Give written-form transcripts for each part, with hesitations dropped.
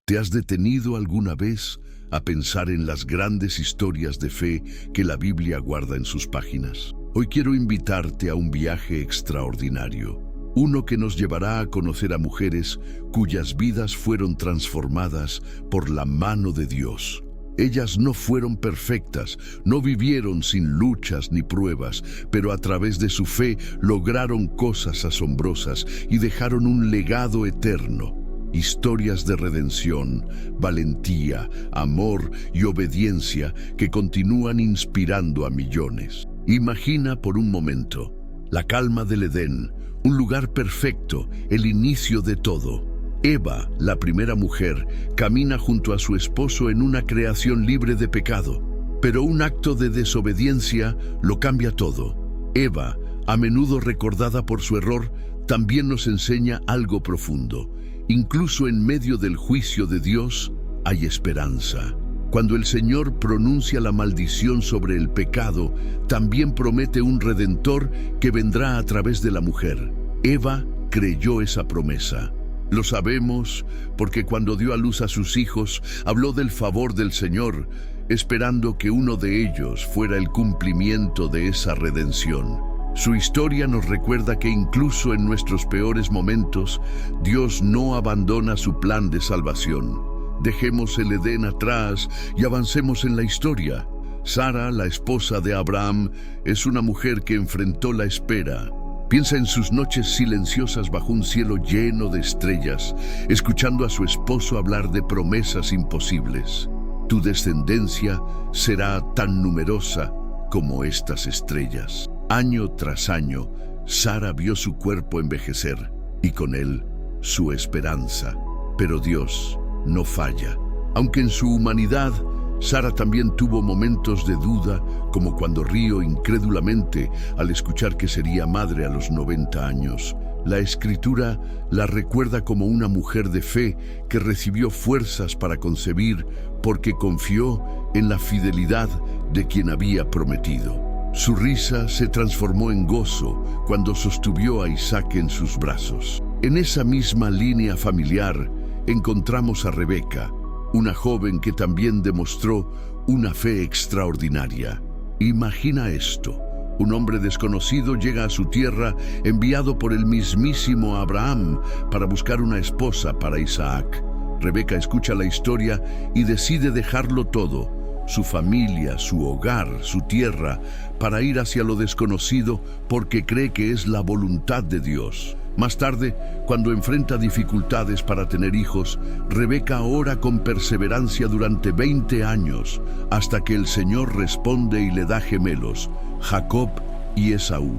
¿Te has detenido alguna vez a pensar en las grandes historias de fe que la Biblia guarda en sus páginas? Hoy quiero invitarte a un viaje extraordinario, uno que nos llevará a conocer a mujeres cuyas vidas fueron transformadas por la mano de Dios. Ellas no fueron perfectas, no vivieron sin luchas ni pruebas, pero a través de su fe lograron cosas asombrosas y dejaron un legado eterno. Historias de redención, valentía, amor y obediencia que continúan inspirando a millones. Imagina por un momento la calma del Edén, un lugar perfecto, el inicio de todo. Eva, la primera mujer, camina junto a su esposo en una creación libre de pecado, pero un acto de desobediencia lo cambia todo. Eva, a menudo recordada por su error, también nos enseña algo profundo. Incluso en medio del juicio de Dios hay esperanza. Cuando el Señor pronuncia la maldición sobre el pecado, también promete un redentor que vendrá a través de la mujer. Eva creyó esa promesa. Lo sabemos porque cuando dio a luz a sus hijos, habló del favor del Señor, esperando que uno de ellos fuera el cumplimiento de esa redención. Su historia nos recuerda que incluso en nuestros peores momentos, Dios no abandona su plan de salvación. Dejemos el Edén atrás y avancemos en la historia. Sara, la esposa de Abraham, es una mujer que enfrentó la espera. Piensa en sus noches silenciosas bajo un cielo lleno de estrellas, escuchando a su esposo hablar de promesas imposibles. Tu descendencia será tan numerosa como estas estrellas. Año tras año, Sara vio su cuerpo envejecer y con él su esperanza. Pero Dios no falla. Aunque en su humanidad, Sara también tuvo momentos de duda, como cuando rió incrédulamente al escuchar que sería madre a los 90 años. La Escritura la recuerda como una mujer de fe que recibió fuerzas para concebir porque confió en la fidelidad de quien había prometido. Su risa se transformó en gozo cuando sostuvo a Isaac en sus brazos. En esa misma línea familiar encontramos a Rebeca, una joven que también demostró una fe extraordinaria. Imagina esto: un hombre desconocido llega a su tierra enviado por el mismísimo Abraham para buscar una esposa para Isaac. Rebeca escucha la historia y decide dejarlo todo: su familia, su hogar, su tierra, para ir hacia lo desconocido porque cree que es la voluntad de Dios. Más tarde, cuando enfrenta dificultades para tener hijos, Rebeca ora con perseverancia durante 20 años, hasta que el Señor responde y le da gemelos, Jacob y Esaú.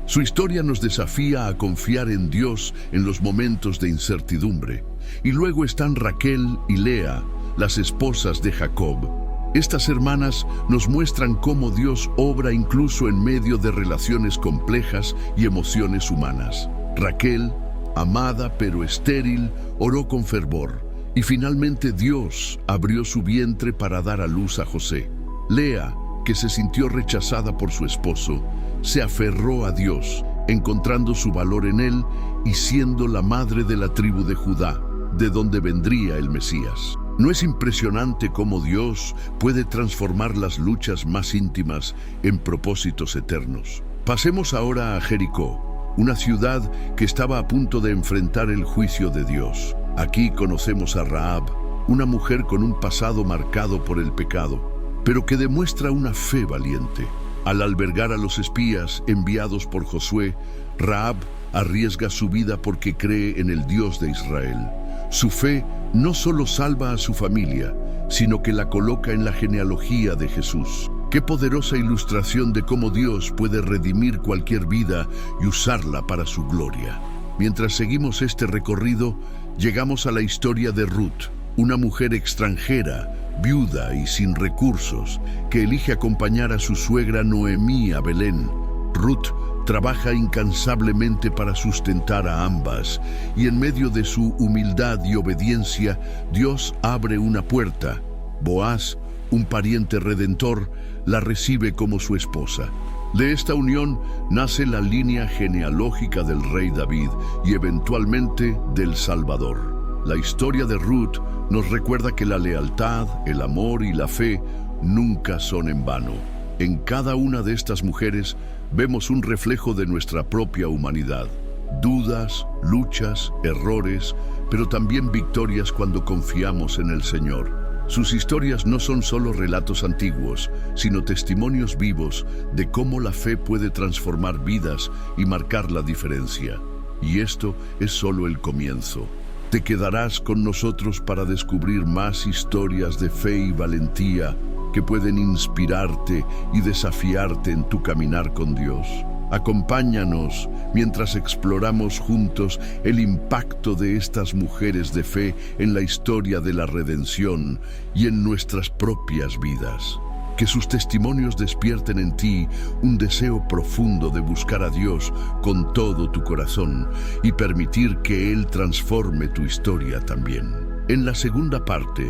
Su historia nos desafía a confiar en Dios en los momentos de incertidumbre. Y luego están Raquel y Lea, las esposas de Jacob. Estas hermanas nos muestran cómo Dios obra incluso en medio de relaciones complejas y emociones humanas. Raquel, amada pero estéril, oró con fervor, y finalmente Dios abrió su vientre para dar a luz a José. Lea, que se sintió rechazada por su esposo, se aferró a Dios, encontrando su valor en él y siendo la madre de la tribu de Judá, de donde vendría el Mesías. ¿No es impresionante cómo Dios puede transformar las luchas más íntimas en propósitos eternos? Pasemos ahora a Jericó, una ciudad que estaba a punto de enfrentar el juicio de Dios. Aquí conocemos a Rahab, una mujer con un pasado marcado por el pecado, pero que demuestra una fe valiente. Al albergar a los espías enviados por Josué, Rahab arriesga su vida porque cree en el Dios de Israel. Su fe no solo salva a su familia, sino que la coloca en la genealogía de Jesús. Qué poderosa ilustración de cómo Dios puede redimir cualquier vida y usarla para su gloria. Mientras seguimos este recorrido, llegamos a la historia de Ruth, una mujer extranjera, viuda y sin recursos, que elige acompañar a su suegra Noemí a Belén. Ruth trabaja incansablemente para sustentar a ambas, y en medio de su humildad y obediencia, Dios abre una puerta. Boaz, un pariente redentor, la recibe como su esposa. De esta unión nace la línea genealógica del rey David y eventualmente del Salvador. La historia de Ruth nos recuerda que la lealtad, el amor y la fe nunca son en vano. En cada una de estas mujeres vemos un reflejo de nuestra propia humanidad. Dudas, luchas, errores, pero también victorias cuando confiamos en el Señor. Sus historias no son solo relatos antiguos, sino testimonios vivos de cómo la fe puede transformar vidas y marcar la diferencia. Y esto es solo el comienzo. Te quedarás con nosotros para descubrir más historias de fe y valentía que pueden inspirarte y desafiarte en tu caminar con Dios. Acompáñanos mientras exploramos juntos el impacto de estas mujeres de fe en la historia de la redención y en nuestras propias vidas. Que sus testimonios despierten en ti un deseo profundo de buscar a Dios con todo tu corazón y permitir que Él transforme tu historia también. En la segunda parte,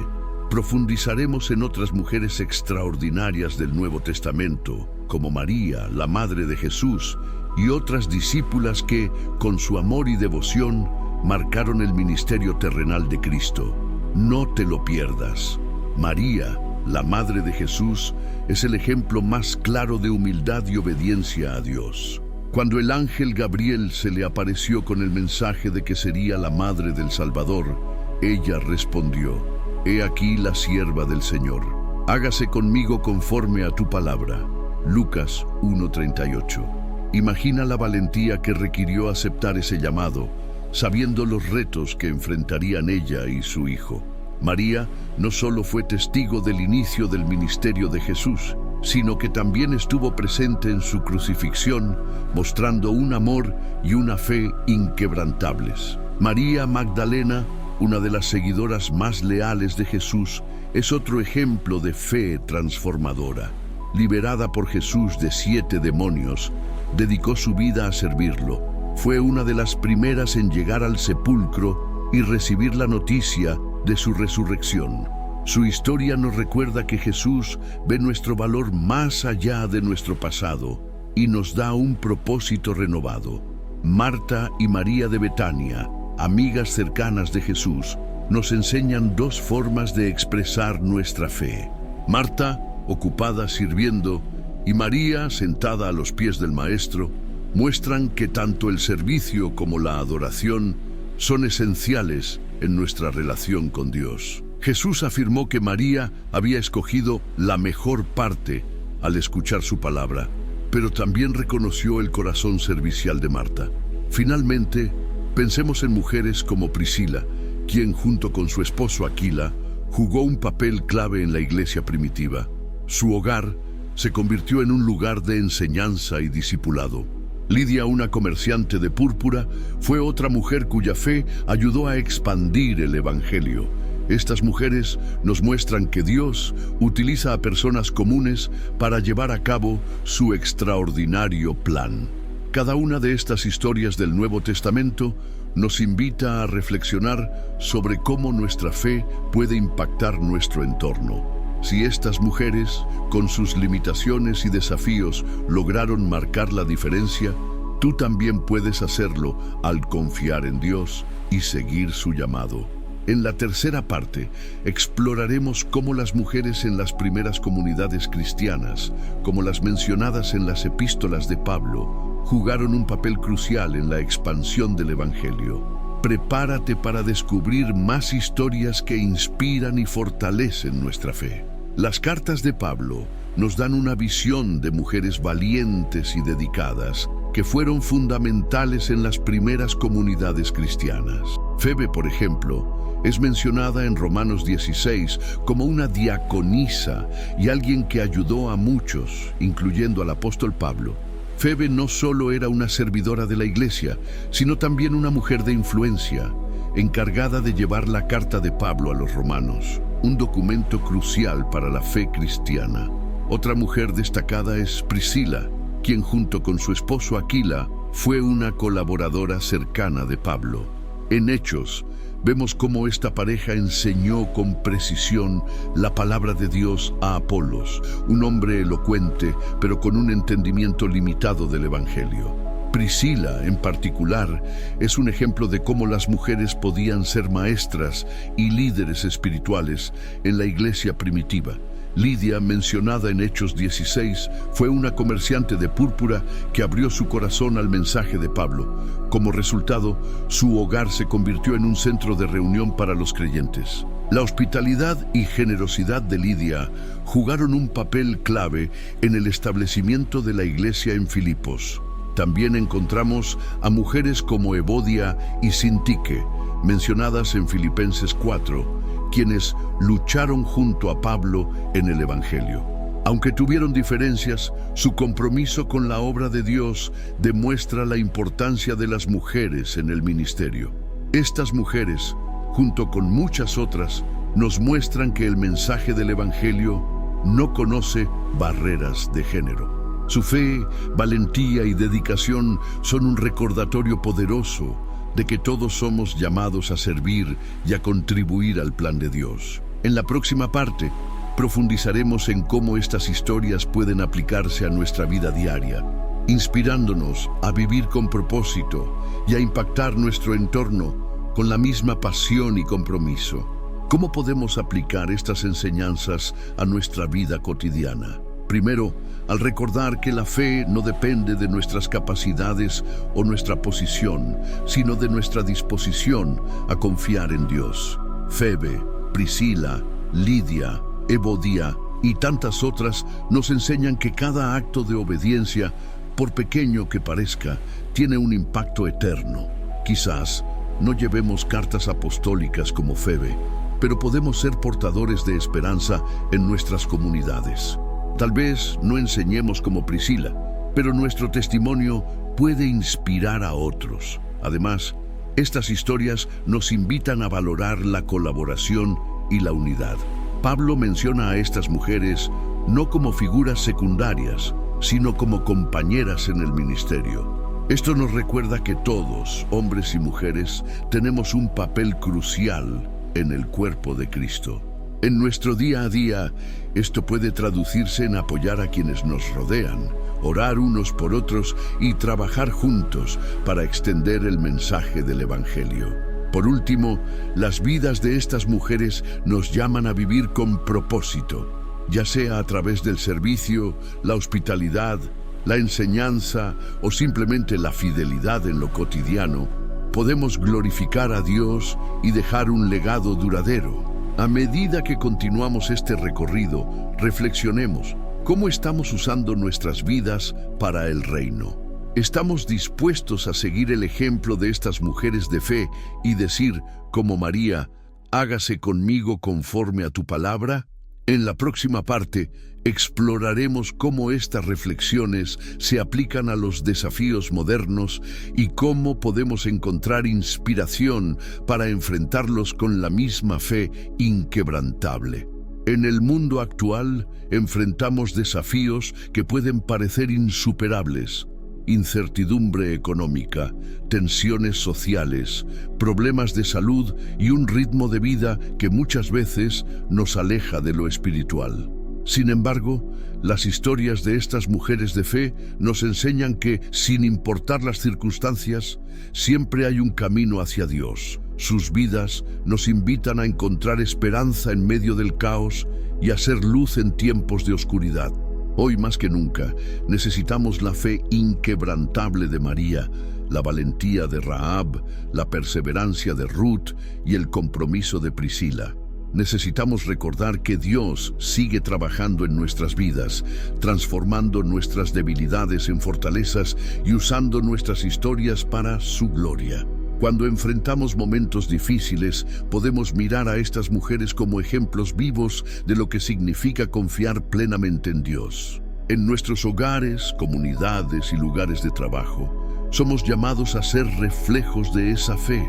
profundizaremos en otras mujeres extraordinarias del Nuevo Testamento, como María, la Madre de Jesús, y otras discípulas que, con su amor y devoción, marcaron el ministerio terrenal de Cristo. No te lo pierdas. María, la Madre de Jesús, es el ejemplo más claro de humildad y obediencia a Dios. Cuando el ángel Gabriel se le apareció con el mensaje de que sería la Madre del Salvador, ella respondió: «He aquí la sierva del Señor. Hágase conmigo conforme a tu palabra». Lucas 1:38. Imagina la valentía que requirió aceptar ese llamado, sabiendo los retos que enfrentarían ella y su hijo. María no solo fue testigo del inicio del ministerio de Jesús, sino que también estuvo presente en su crucifixión, mostrando un amor y una fe inquebrantables. María Magdalena, una de las seguidoras más leales de Jesús, es otro ejemplo de fe transformadora. Liberada por Jesús de 7 demonios, dedicó su vida a servirlo. Fue una de las primeras en llegar al sepulcro y recibir la noticia de su resurrección. Su historia nos recuerda que Jesús ve nuestro valor más allá de nuestro pasado y nos da un propósito renovado. Marta y María de Betania, amigas cercanas de Jesús, nos enseñan dos formas de expresar nuestra fe. Marta, ocupada sirviendo, y María, sentada a los pies del Maestro, muestran que tanto el servicio como la adoración son esenciales en nuestra relación con Dios. Jesús afirmó que María había escogido la mejor parte al escuchar su palabra, pero también reconoció el corazón servicial de Marta. Finalmente, pensemos en mujeres como Priscila, quien junto con su esposo Aquila jugó un papel clave en la iglesia primitiva. Su hogar se convirtió en un lugar de enseñanza y discipulado. Lidia, una comerciante de púrpura, fue otra mujer cuya fe ayudó a expandir el Evangelio. Estas mujeres nos muestran que Dios utiliza a personas comunes para llevar a cabo su extraordinario plan. Cada una de estas historias del Nuevo Testamento nos invita a reflexionar sobre cómo nuestra fe puede impactar nuestro entorno. Si estas mujeres, con sus limitaciones y desafíos, lograron marcar la diferencia, tú también puedes hacerlo al confiar en Dios y seguir su llamado. En la tercera parte, exploraremos cómo las mujeres en las primeras comunidades cristianas, como las mencionadas en las epístolas de Pablo, jugaron un papel crucial en la expansión del Evangelio. Prepárate para descubrir más historias que inspiran y fortalecen nuestra fe. Las cartas de Pablo nos dan una visión de mujeres valientes y dedicadas que fueron fundamentales en las primeras comunidades cristianas. Febe, por ejemplo, es mencionada en Romanos 16 como una diaconisa y alguien que ayudó a muchos, incluyendo al apóstol Pablo. Febe no solo era una servidora de la iglesia, sino también una mujer de influencia, encargada de llevar la carta de Pablo a los romanos, un documento crucial para la fe cristiana. Otra mujer destacada es Priscila, quien junto con su esposo Aquila fue una colaboradora cercana de Pablo. En Hechos, vemos cómo esta pareja enseñó con precisión la palabra de Dios a Apolos, un hombre elocuente, pero con un entendimiento limitado del Evangelio. Priscila, en particular, es un ejemplo de cómo las mujeres podían ser maestras y líderes espirituales en la iglesia primitiva. Lidia, mencionada en Hechos 16, fue una comerciante de púrpura que abrió su corazón al mensaje de Pablo. Como resultado, su hogar se convirtió en un centro de reunión para los creyentes. La hospitalidad y generosidad de Lidia jugaron un papel clave en el establecimiento de la iglesia en Filipos. También encontramos a mujeres como Evodia y Sintique, mencionadas en Filipenses 4, quienes lucharon junto a Pablo en el Evangelio. Aunque tuvieron diferencias, su compromiso con la obra de Dios demuestra la importancia de las mujeres en el ministerio. Estas mujeres, junto con muchas otras, nos muestran que el mensaje del Evangelio no conoce barreras de género. Su fe, valentía y dedicación son un recordatorio poderoso de que todos somos llamados a servir y a contribuir al plan de Dios. En la próxima parte, profundizaremos en cómo estas historias pueden aplicarse a nuestra vida diaria, inspirándonos a vivir con propósito y a impactar nuestro entorno con la misma pasión y compromiso. ¿Cómo podemos aplicar estas enseñanzas a nuestra vida cotidiana? Primero, al recordar que la fe no depende de nuestras capacidades o nuestra posición, sino de nuestra disposición a confiar en Dios. Febe, Priscila, Lidia, Evodia y tantas otras nos enseñan que cada acto de obediencia, por pequeño que parezca, tiene un impacto eterno. Quizás no llevemos cartas apostólicas como Febe, pero podemos ser portadores de esperanza en nuestras comunidades. Tal vez no enseñemos como Priscila, pero nuestro testimonio puede inspirar a otros. Además, estas historias nos invitan a valorar la colaboración y la unidad. Pablo menciona a estas mujeres no como figuras secundarias, sino como compañeras en el ministerio. Esto nos recuerda que todos, hombres y mujeres, tenemos un papel crucial en el cuerpo de Cristo. En nuestro día a día, esto puede traducirse en apoyar a quienes nos rodean, orar unos por otros y trabajar juntos para extender el mensaje del Evangelio. Por último, las vidas de estas mujeres nos llaman a vivir con propósito, ya sea a través del servicio, la hospitalidad, la enseñanza o simplemente la fidelidad en lo cotidiano. Podemos glorificar a Dios y dejar un legado duradero. A medida que continuamos este recorrido, reflexionemos cómo estamos usando nuestras vidas para el reino. ¿Estamos dispuestos a seguir el ejemplo de estas mujeres de fe y decir, como María, hágase conmigo conforme a tu palabra? En la próxima parte, exploraremos cómo estas reflexiones se aplican a los desafíos modernos y cómo podemos encontrar inspiración para enfrentarlos con la misma fe inquebrantable. En el mundo actual, enfrentamos desafíos que pueden parecer insuperables. Incertidumbre económica, tensiones sociales, problemas de salud y un ritmo de vida que muchas veces nos aleja de lo espiritual. Sin embargo, las historias de estas mujeres de fe nos enseñan que, sin importar las circunstancias, siempre hay un camino hacia Dios. Sus vidas nos invitan a encontrar esperanza en medio del caos y a ser luz en tiempos de oscuridad. Hoy más que nunca, necesitamos la fe inquebrantable de María, la valentía de Rahab, la perseverancia de Ruth y el compromiso de Priscila. Necesitamos recordar que Dios sigue trabajando en nuestras vidas, transformando nuestras debilidades en fortalezas y usando nuestras historias para su gloria. Cuando enfrentamos momentos difíciles, podemos mirar a estas mujeres como ejemplos vivos de lo que significa confiar plenamente en Dios. En nuestros hogares, comunidades y lugares de trabajo, somos llamados a ser reflejos de esa fe.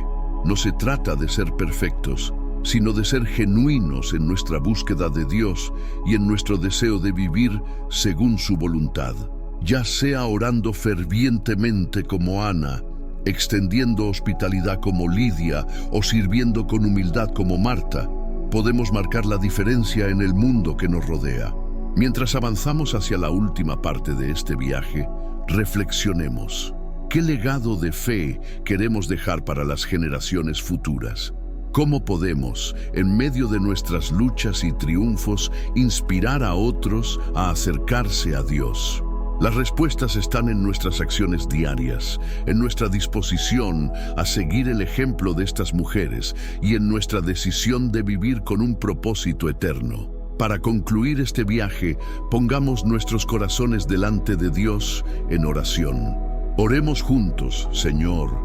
No se trata de ser perfectos, sino de ser genuinos en nuestra búsqueda de Dios y en nuestro deseo de vivir según su voluntad. Ya sea orando fervientemente como Ana, extendiendo hospitalidad como Lidia o sirviendo con humildad como Marta, podemos marcar la diferencia en el mundo que nos rodea. Mientras avanzamos hacia la última parte de este viaje, reflexionemos. ¿Qué legado de fe queremos dejar para las generaciones futuras? ¿Cómo podemos, en medio de nuestras luchas y triunfos, inspirar a otros a acercarse a Dios? Las respuestas están en nuestras acciones diarias, en nuestra disposición a seguir el ejemplo de estas mujeres y en nuestra decisión de vivir con un propósito eterno. Para concluir este viaje, pongamos nuestros corazones delante de Dios en oración. Oremos juntos, Señor.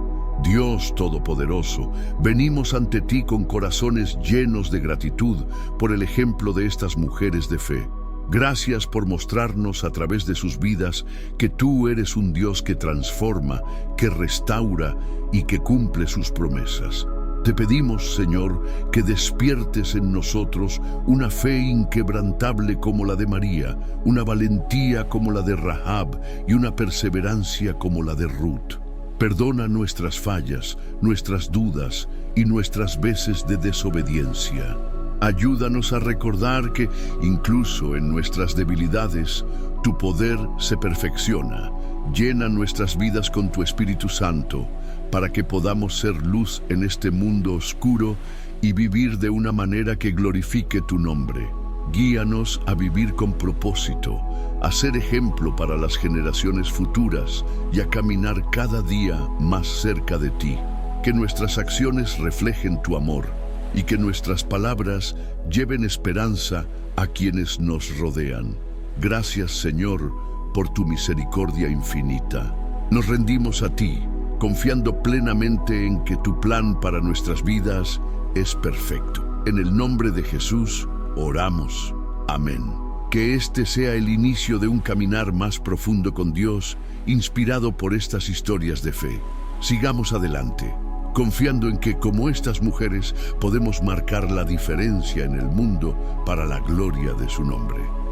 Dios Todopoderoso, venimos ante ti con corazones llenos de gratitud por el ejemplo de estas mujeres de fe. Gracias por mostrarnos a través de sus vidas que tú eres un Dios que transforma, que restaura y que cumple sus promesas. Te pedimos, Señor, que despiertes en nosotros una fe inquebrantable como la de María, una valentía como la de Rahab y una perseverancia como la de Ruth. Perdona nuestras fallas, nuestras dudas y nuestras veces de desobediencia. Ayúdanos a recordar que, incluso en nuestras debilidades, tu poder se perfecciona. Llena nuestras vidas con tu Espíritu Santo, para que podamos ser luz en este mundo oscuro y vivir de una manera que glorifique tu nombre. Guíanos a vivir con propósito, a ser ejemplo para las generaciones futuras y a caminar cada día más cerca de ti. Que nuestras acciones reflejen tu amor y que nuestras palabras lleven esperanza a quienes nos rodean. Gracias, Señor, por tu misericordia infinita. Nos rendimos a ti, confiando plenamente en que tu plan para nuestras vidas es perfecto. En el nombre de Jesús, oramos. Amén. Que este sea el inicio de un caminar más profundo con Dios, inspirado por estas historias de fe. Sigamos adelante, confiando en que, como estas mujeres, podemos marcar la diferencia en el mundo para la gloria de su nombre.